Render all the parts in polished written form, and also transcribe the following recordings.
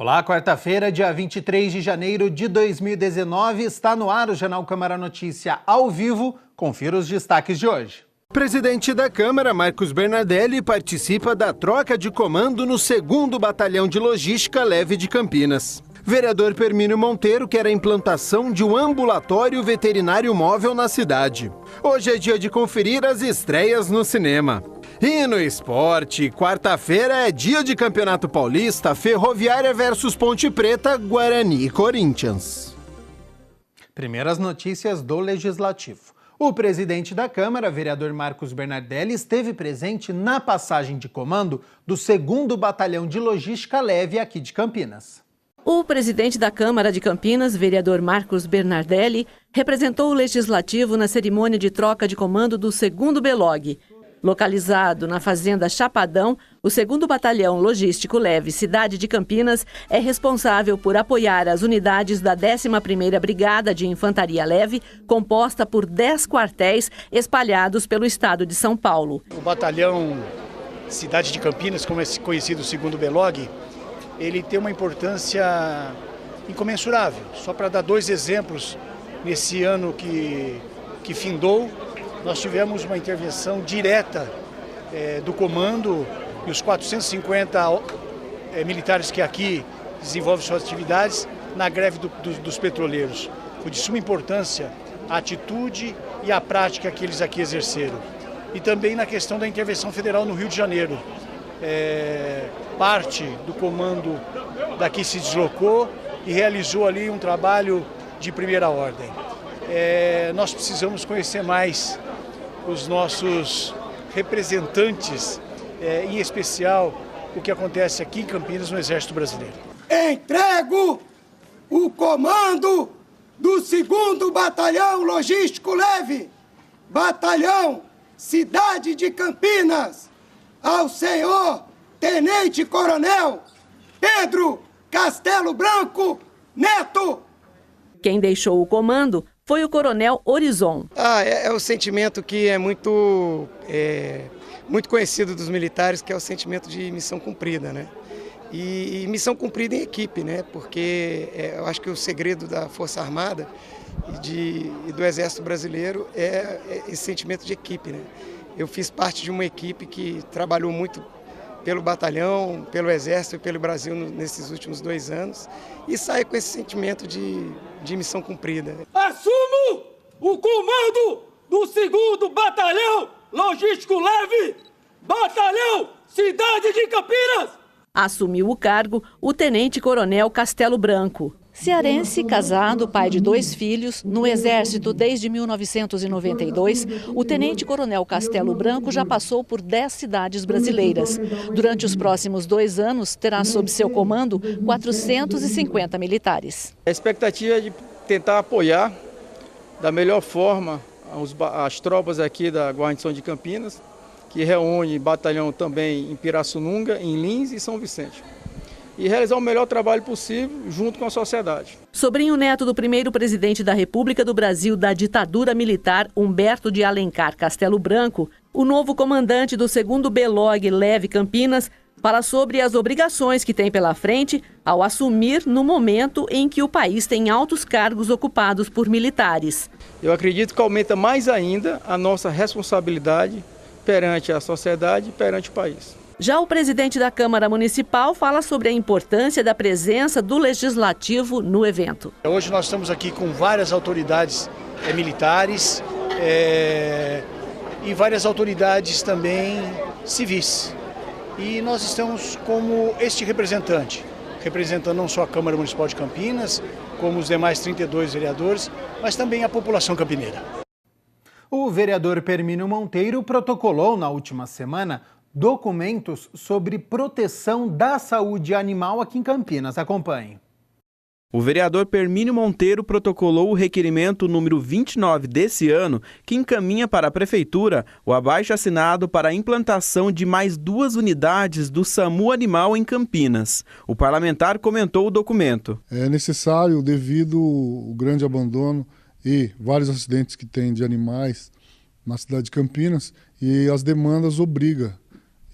Olá, quarta-feira, dia 23 de janeiro de 2019, está no ar o Jornal Câmara Notícia ao vivo. Confira os destaques de hoje. O presidente da Câmara, Marcos Bernardelli, participa da troca de comando no 2º Batalhão de Logística Leve de Campinas. Vereador Permínio Monteiro quer a implantação de um ambulatório veterinário móvel na cidade. Hoje é dia de conferir as estreias no cinema. E no esporte, quarta-feira é dia de Campeonato Paulista, Ferroviária versus Ponte Preta, Guarani e Corinthians. Primeiras notícias do Legislativo. O presidente da Câmara, vereador Marcos Bernardelli, esteve presente na passagem de comando do 2º Batalhão de Logística Leve aqui de Campinas. O presidente da Câmara de Campinas, vereador Marcos Bernardelli, representou o Legislativo na cerimônia de troca de comando do 2º BELOG. Localizado na Fazenda Chapadão, o 2º Batalhão Logístico Leve Cidade de Campinas é responsável por apoiar as unidades da 11ª Brigada de Infantaria Leve, composta por 10 quartéis espalhados pelo estado de São Paulo. O Batalhão Cidade de Campinas, como é conhecido o 2º BELOG, ele tem uma importância incomensurável. Só para dar 2 exemplos, nesse ano que findou, nós tivemos uma intervenção direta do comando e os 450 militares que aqui desenvolvem suas atividades na greve dos petroleiros. Foi de suma importância a atitude e a prática que eles aqui exerceram. E também na questão da intervenção federal no Rio de Janeiro. Parte do comando daqui se deslocou e realizou ali um trabalho de primeira ordem. Nós precisamos conhecer mais os nossos representantes, em especial o que acontece aqui em Campinas no Exército Brasileiro. Entrego o comando do 2º Batalhão Logístico Leve, Batalhão Cidade de Campinas, ao senhor Tenente Coronel Pedro Castelo Branco Neto. Quem deixou o comando foi o Coronel Horizon. É o sentimento que é muito conhecido dos militares, que é o sentimento de missão cumprida, né? E missão cumprida em equipe, né? Porque eu acho que o segredo da Força Armada e do Exército Brasileiro é esse sentimento de equipe, né? Eu fiz parte de uma equipe que trabalhou muito pelo batalhão, pelo Exército e pelo Brasil nesses últimos 2 anos e saio com esse sentimento de missão cumprida. Assumo o comando do 2º Batalhão Logístico Leve, Batalhão Cidade de Campinas. Assumiu o cargo o Tenente Coronel Castelo Branco. Cearense, casado, pai de 2 filhos, no Exército desde 1992, o Tenente Coronel Castelo Branco já passou por 10 cidades brasileiras. Durante os próximos 2 anos, terá sob seu comando 450 militares. A expectativa é de tentar apoiar da melhor forma as tropas aqui da guarnição de Campinas, que reúne batalhão também em Pirassununga, em Lins e São Vicente. E realizar o melhor trabalho possível junto com a sociedade. Sobrinho neto do primeiro presidente da República do Brasil da ditadura militar, Humberto de Alencar Castelo Branco, o novo comandante do 2º BELOG Leve Campinas fala sobre as obrigações que tem pela frente ao assumir no momento em que o país tem altos cargos ocupados por militares. Eu acredito que aumenta mais ainda a nossa responsabilidade perante a sociedade e perante o país. Já o presidente da Câmara Municipal fala sobre a importância da presença do Legislativo no evento. Hoje nós estamos aqui com várias autoridades militares e várias autoridades também civis. E nós estamos como este representante, representando não só a Câmara Municipal de Campinas, como os demais 32 vereadores, mas também a população campineira. O vereador Permínio Monteiro protocolou na última semana documentos sobre proteção da saúde animal aqui em Campinas. Acompanhe. O vereador Permínio Monteiro protocolou o requerimento número 29 desse ano, que encaminha para a Prefeitura o abaixo-assinado para a implantação de mais 2 unidades do SAMU Animal em Campinas. O parlamentar comentou o documento. É necessário, devido ao grande abandono e vários acidentes que tem de animais na cidade de Campinas, e as demandas obrigam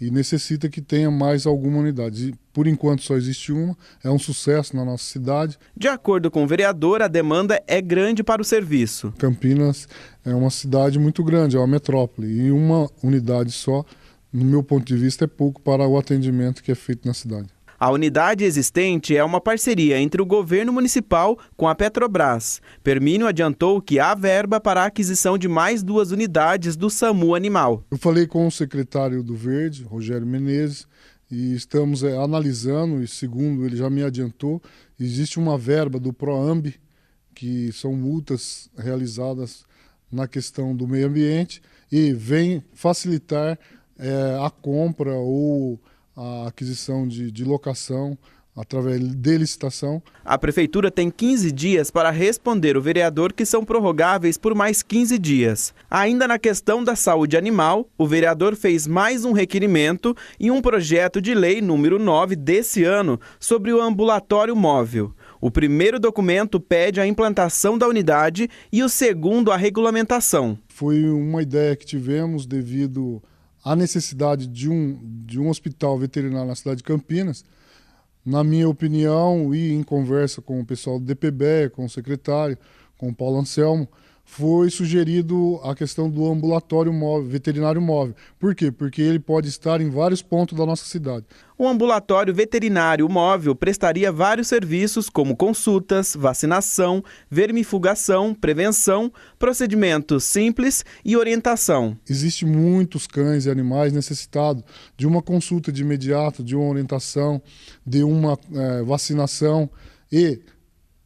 e necessita que tenha mais alguma unidade. E, por enquanto só existe uma, é um sucesso na nossa cidade. De acordo com o vereador, a demanda é grande para o serviço. Campinas é uma cidade muito grande, é uma metrópole, e uma unidade só, no meu ponto de vista, é pouco para o atendimento que é feito na cidade. A unidade existente é uma parceria entre o governo municipal com a Petrobras. Permínio adiantou que há verba para a aquisição de mais 2 unidades do SAMU Animal. Eu falei com o secretário do Verde, Rogério Menezes, e estamos analisando, e segundo ele já me adiantou, existe uma verba do PROAMB, que são multas realizadas na questão do meio ambiente, e vem facilitar a compra ou a aquisição de locação através de licitação. A Prefeitura tem 15 dias para responder o vereador, que são prorrogáveis por mais 15 dias. Ainda na questão da saúde animal, o vereador fez mais um requerimento e um projeto de lei número 9 desse ano sobre o ambulatório móvel. O primeiro documento pede a implantação da unidade e o segundo a regulamentação. Foi uma ideia que tivemos devido à necessidade de um hospital veterinário na cidade de Campinas. Na minha opinião, e em conversa com o pessoal do DPB, com o secretário, com o Paulo Anselmo, foi sugerido a questão do ambulatório móvel, veterinário móvel. Por quê? Porque ele pode estar em vários pontos da nossa cidade. O ambulatório veterinário móvel prestaria vários serviços como consultas, vacinação, vermifugação, prevenção, procedimentos simples e orientação. Existem muitos cães e animais necessitados de uma consulta de imediato, de uma orientação, de uma vacinação, e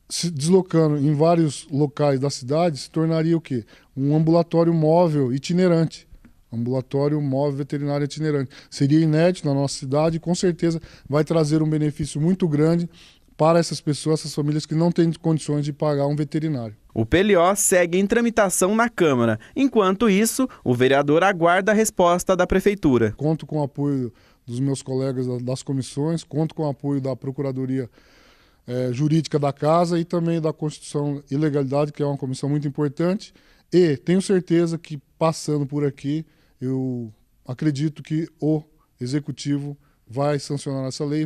se deslocando em vários locais da cidade, se tornaria o quê? Um ambulatório móvel itinerante. Ambulatório móvel veterinário itinerante. Seria inédito na nossa cidade e com certeza vai trazer um benefício muito grande para essas pessoas, essas famílias que não têm condições de pagar um veterinário. O PLO segue em tramitação na Câmara. Enquanto isso, o vereador aguarda a resposta da Prefeitura. Conto com o apoio dos meus colegas das comissões, conto com o apoio da Procuradoria Jurídica da Casa e também da Constituição e Legalidade, que é uma comissão muito importante, e tenho certeza que, passando por aqui, eu acredito que o Executivo vai sancionar essa lei.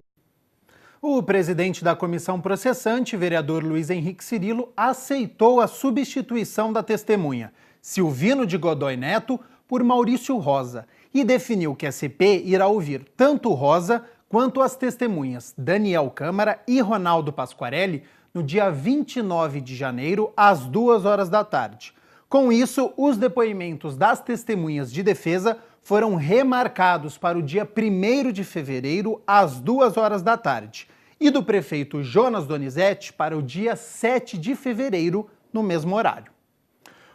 O presidente da comissão processante, vereador Luiz Henrique Cirilo, aceitou a substituição da testemunha Silvino de Godoy Neto por Maurício Rosa e definiu que a CP irá ouvir tanto Rosa quanto as testemunhas Daniel Câmara e Ronaldo Pasquarelli no dia 29 de janeiro, às 2h da tarde. Com isso, os depoimentos das testemunhas de defesa foram remarcados para o dia 1º de fevereiro, às 2h da tarde, e do prefeito Jonas Donizete para o dia 7 de fevereiro, no mesmo horário.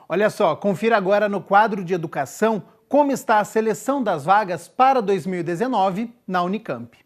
Olha só, confira agora no quadro de educação como está a seleção das vagas para 2019 na Unicamp.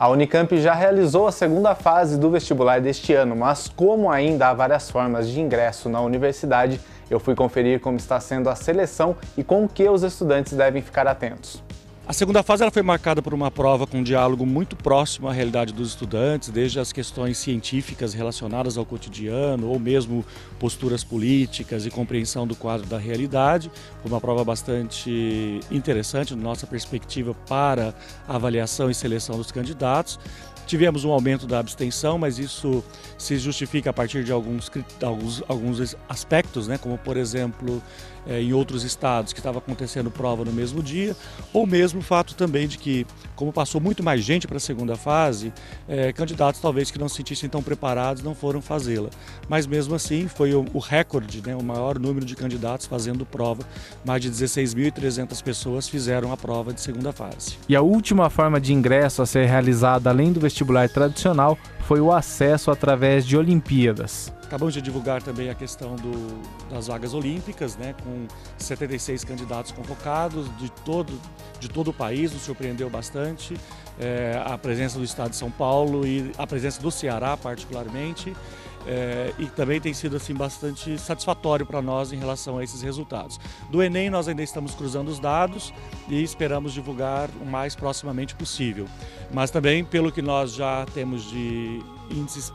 A Unicamp já realizou a segunda fase do vestibular deste ano, mas como ainda há várias formas de ingresso na universidade, eu fui conferir como está sendo a seleção e com o que os estudantes devem ficar atentos. A segunda fase ela foi marcada por uma prova com um diálogo muito próximo à realidade dos estudantes, desde as questões científicas relacionadas ao cotidiano, ou mesmo posturas políticas e compreensão do quadro da realidade. Foi uma prova bastante interessante, na nossa perspectiva, para a avaliação e seleção dos candidatos. Tivemos um aumento da abstenção, mas isso se justifica a partir de alguns aspectos, né? Como, por exemplo, em outros estados que estava acontecendo prova no mesmo dia, ou mesmo o fato também de que, como passou muito mais gente para a segunda fase, candidatos talvez que não se sentissem tão preparados não foram fazê-la. Mas mesmo assim foi o recorde, né? O maior número de candidatos fazendo prova, mais de 16.300 pessoas fizeram a prova de segunda fase. E a última forma de ingresso a ser realizada além do vestibular tradicional foi o acesso através de Olimpíadas. Acabamos de divulgar também a questão das vagas olímpicas, né, com 76 candidatos convocados de todo o país, nos surpreendeu bastante. A presença do estado de São Paulo e a presença do Ceará particularmente. E também tem sido assim, bastante satisfatório para nós em relação a esses resultados. Do Enem nós ainda estamos cruzando os dados e esperamos divulgar o mais proximamente possível. Mas também, pelo que nós já temos de índices,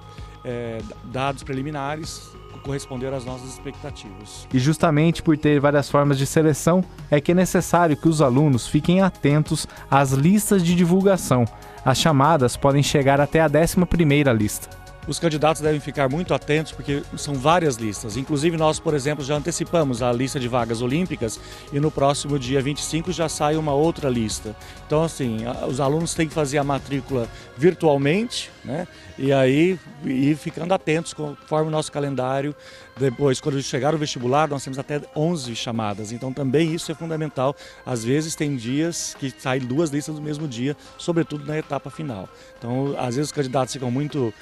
dados preliminares corresponderam às nossas expectativas. E justamente por ter várias formas de seleção, é que é necessário que os alunos fiquem atentos às listas de divulgação. As chamadas podem chegar até a 11ª lista. Os candidatos devem ficar muito atentos porque são várias listas. Inclusive nós, por exemplo, já antecipamos a lista de vagas olímpicas e no próximo dia 25 já sai uma outra lista. Então, assim, os alunos têm que fazer a matrícula virtualmente, né? E aí ir ficando atentos conforme o nosso calendário. Depois, quando chegar o vestibular, nós temos até 11 chamadas. Então também isso é fundamental. Às vezes tem dias que saem 2 listas no mesmo dia, sobretudo na etapa final. Então, às vezes os candidatos ficam muito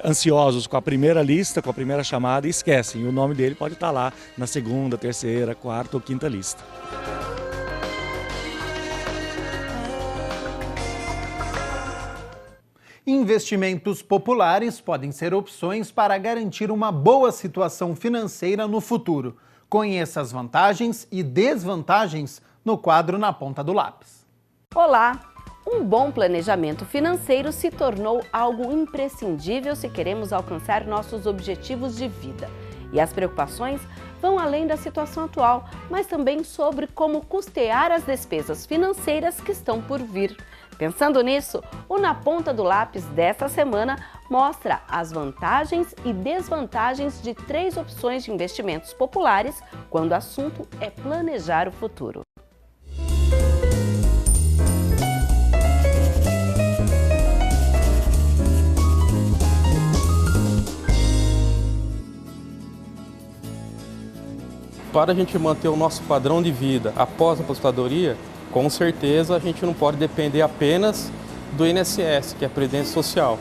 ansiosos com a primeira lista, com a primeira chamada e esquecem. O nome dele pode estar lá na 2ª, 3ª, 4ª ou 5ª lista. Investimentos populares podem ser opções para garantir uma boa situação financeira no futuro. Conheça as vantagens e desvantagens no quadro Na Ponta do Lápis. Olá! Um bom planejamento financeiro se tornou algo imprescindível se queremos alcançar nossos objetivos de vida. E as preocupações vão além da situação atual, mas também sobre como custear as despesas financeiras que estão por vir. Pensando nisso, o Na Ponta do Lápis desta semana mostra as vantagens e desvantagens de 3 opções de investimentos populares quando o assunto é planejar o futuro. Para a gente manter o nosso padrão de vida após a aposentadoria, com certeza a gente não pode depender apenas do INSS, que é a Previdência Social.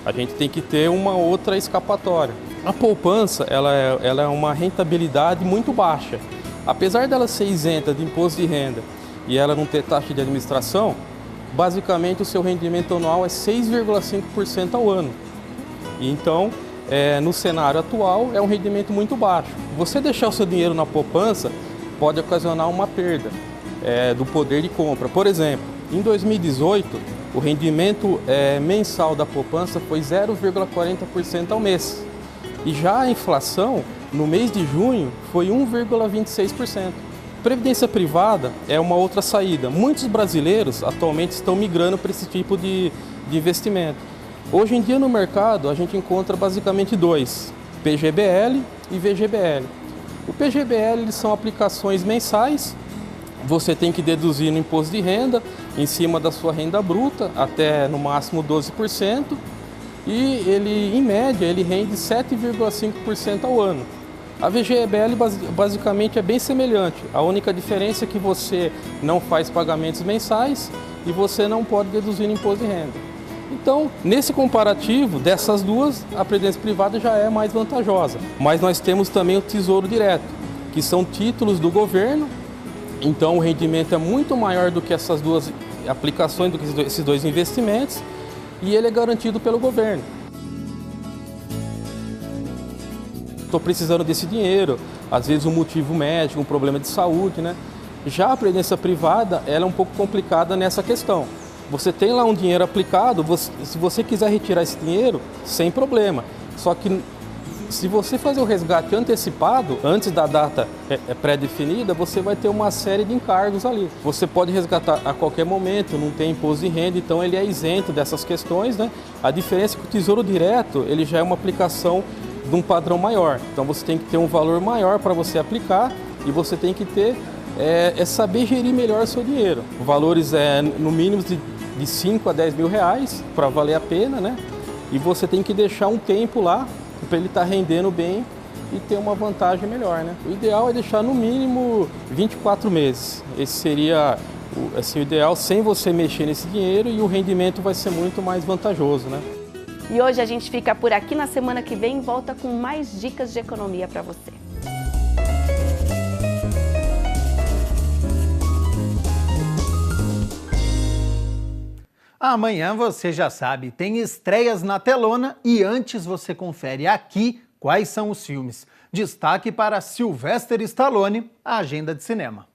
A gente tem que ter uma outra escapatória. A poupança ela é uma rentabilidade muito baixa. Apesar dela ser isenta de imposto de renda e ela não ter taxa de administração, basicamente o seu rendimento anual é 6,5% ao ano. E então, no cenário atual, é um rendimento muito baixo. Você deixar o seu dinheiro na poupança pode ocasionar uma perda do poder de compra. Por exemplo, em 2018, o rendimento mensal da poupança foi 0,40% ao mês. E já a inflação, no mês de junho, foi 1,26%. Previdência privada é uma outra saída. Muitos brasileiros atualmente estão migrando para esse tipo de investimento. Hoje em dia no mercado a gente encontra basicamente 2, PGBL e VGBL. O PGBL eles são aplicações mensais, você tem que deduzir no imposto de renda em cima da sua renda bruta até no máximo 12% e ele em média ele rende 7,5% ao ano. A VGBL basicamente é bem semelhante, a única diferença é que você não faz pagamentos mensais e você não pode deduzir no imposto de renda. Então, nesse comparativo dessas duas, a previdência privada já é mais vantajosa. Mas nós temos também o Tesouro Direto, que são títulos do governo. Então, o rendimento é muito maior do que essas duas aplicações, do que esses 2 investimentos, e ele é garantido pelo governo. Estou precisando desse dinheiro, às vezes um motivo médico, um problema de saúde, né? Já a previdência privada, ela é um pouco complicada nessa questão. Você tem lá um dinheiro aplicado, se você quiser retirar esse dinheiro, sem problema. Só que se você fazer o resgate antecipado, antes da data pré-definida, você vai ter uma série de encargos ali. Você pode resgatar a qualquer momento, não tem imposto de renda, então ele é isento dessas questões, né? A diferença é que o Tesouro Direto, ele já é uma aplicação de um padrão maior. Então você tem que ter um valor maior para você aplicar e você tem que ter saber gerir melhor o seu dinheiro. Valores no mínimo de 5 a 10 mil reais para valer a pena, né? E você tem que deixar um tempo lá para ele estar rendendo bem e ter uma vantagem melhor, né? O ideal é deixar no mínimo 24 meses. Esse seria o ideal sem você mexer nesse dinheiro e o rendimento vai ser muito mais vantajoso, né? E hoje a gente fica por aqui, na semana que vem volta com mais dicas de economia para você. Amanhã você já sabe, tem estreias na telona e antes você confere aqui quais são os filmes. Destaque para Sylvester Stallone, a agenda de cinema.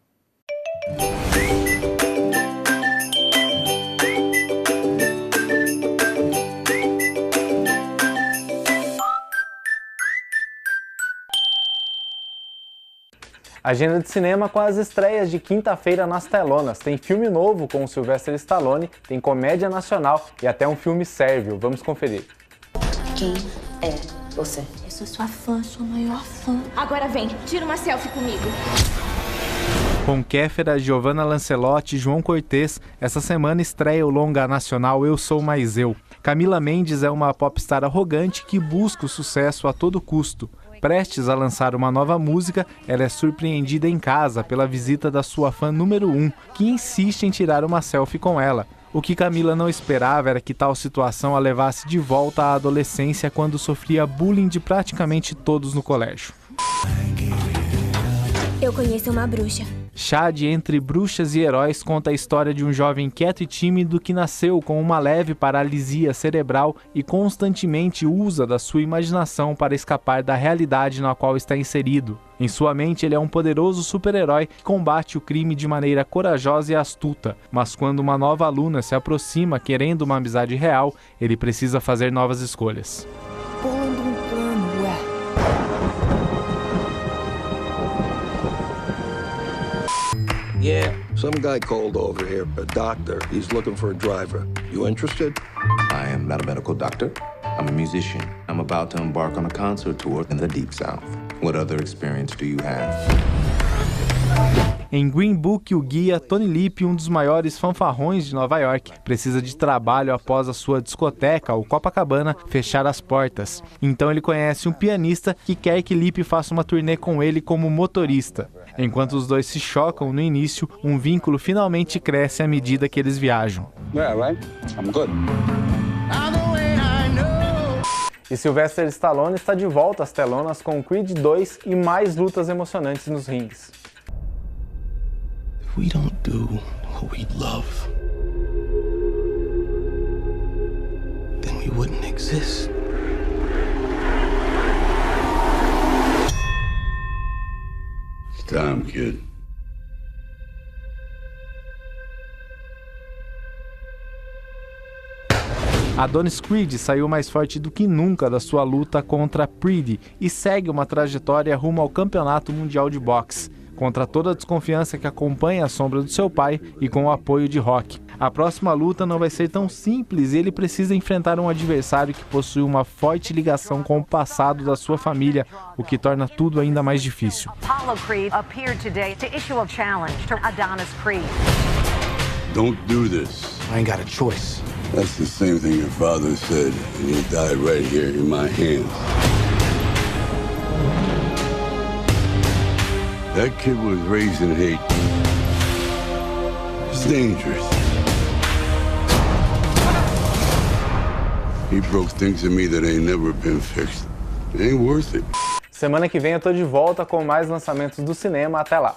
Agenda de cinema com as estreias de quinta-feira nas telonas. Tem filme novo com o Sylvester Stallone, tem comédia nacional e até um filme sérvio. Vamos conferir. Quem é você? Eu sou sua fã, sua maior fã. Agora vem, tira uma selfie comigo. Com Kéfera, Giovanna Lancelotti e João Cortez, essa semana estreia o longa nacional Eu Sou Mais Eu. Camila Mendes é uma popstar arrogante que busca o sucesso a todo custo. Prestes a lançar uma nova música, ela é surpreendida em casa pela visita da sua fã número 1, que insiste em tirar uma selfie com ela. O que Camila não esperava era que tal situação a levasse de volta à adolescência, quando sofria bullying de praticamente todos no colégio. Eu conheço uma bruxa. Chad Entre Bruxas e Heróis conta a história de um jovem quieto e tímido que nasceu com uma leve paralisia cerebral e constantemente usa da sua imaginação para escapar da realidade na qual está inserido. Em sua mente, ele é um poderoso super-herói que combate o crime de maneira corajosa e astuta, mas quando uma nova aluna se aproxima querendo uma amizade real, ele precisa fazer novas escolhas. Yeah, some guy called over here, a doctor. He's looking for a driver. You interested? I am not a medical doctor. I'm a musician. I'm about to embark on a concert tour in the Deep South. What other experience do you have? Em Green Book, o guia Tony Lip, um dos maiores fanfarrões de Nova York, precisa de trabalho após a sua discoteca, o Copacabana, fechar as portas. Então ele conhece um pianista que quer que Lip faça uma turnê com ele como motorista. Enquanto os dois se chocam no início, um vínculo finalmente cresce à medida que eles viajam. Yeah, right? I'm good. E Sylvester Stallone está de volta às telonas com Creed 2 e mais lutas emocionantes nos rings. We don't do what we love, then we wouldn't exist. It's time, kid. Adonis Creed saiu mais forte do que nunca da sua luta contra Preedy e segue uma trajetória rumo ao Campeonato Mundial de Boxe, contra toda a desconfiança que acompanha a sombra do seu pai e com o apoio de Rock. A próxima luta não vai ser tão simples e ele precisa enfrentar um adversário que possui uma forte ligação com o passado da sua família, o que torna tudo ainda mais difícil. Apollo Creed appeared today to issue a challenge to Adonis Creed. Don't do this. I ain't got a choice. That's the same thing your father said, and he died right here in my hands. That kid was raised in hate. It's dangerous. He broke things in me that ain't never been fixed. It ain't worth it. Semana que vem eu tô de volta com mais lançamentos do cinema. Até lá.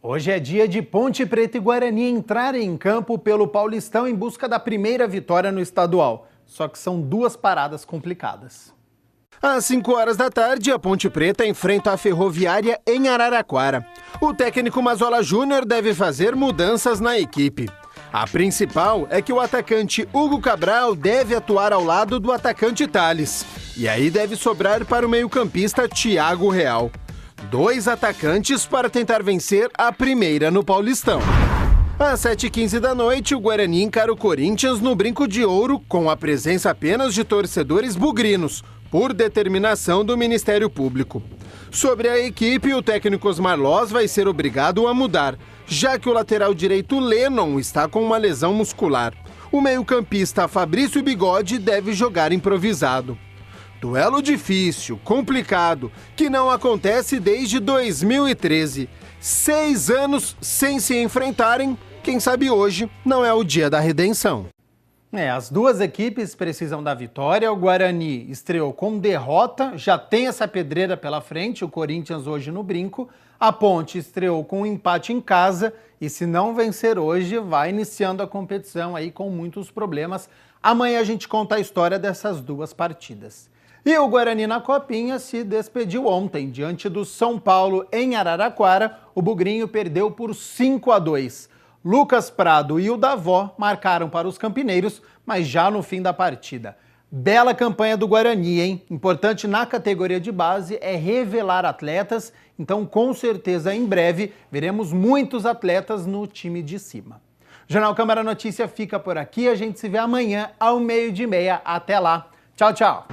Hoje é dia de Ponte Preta e Guarani entrarem em campo pelo Paulistão em busca da primeira vitória no estadual. Só que são duas paradas complicadas. Às 5 horas da tarde, a Ponte Preta enfrenta a Ferroviária em Araraquara. O técnico Mazola Júnior deve fazer mudanças na equipe. A principal é que o atacante Hugo Cabral deve atuar ao lado do atacante Thales. E aí deve sobrar para o meio-campista Thiago Real. 2 atacantes para tentar vencer a primeira no Paulistão. Às 7h15 da noite, o Guarani encara o Corinthians no Brinco de Ouro, com a presença apenas de torcedores bugrinos, por determinação do Ministério Público. Sobre a equipe, o técnico Osmar Loz vai ser obrigado a mudar, já que o lateral direito Lennon está com uma lesão muscular. O meio-campista Fabrício Bigode deve jogar improvisado. Duelo difícil, complicado, que não acontece desde 2013. 6 anos sem se enfrentarem, quem sabe hoje não é o dia da redenção. As duas equipes precisam da vitória. O Guarani estreou com derrota, já tem essa pedreira pela frente, o Corinthians hoje no Brinco. A Ponte estreou com um empate em casa e, se não vencer hoje, vai iniciando a competição aí com muitos problemas. Amanhã a gente conta a história dessas duas partidas. E o Guarani na Copinha se despediu ontem. Diante do São Paulo em Araraquara, o Bugrinho perdeu por 5-2. Lucas Prado e o Davó marcaram para os campineiros, mas já no fim da partida. Bela campanha do Guarani, hein? Importante na categoria de base é revelar atletas, então com certeza em breve veremos muitos atletas no time de cima. O Jornal Câmara Notícia fica por aqui, a gente se vê amanhã ao 12:30. Até lá. Tchau, tchau.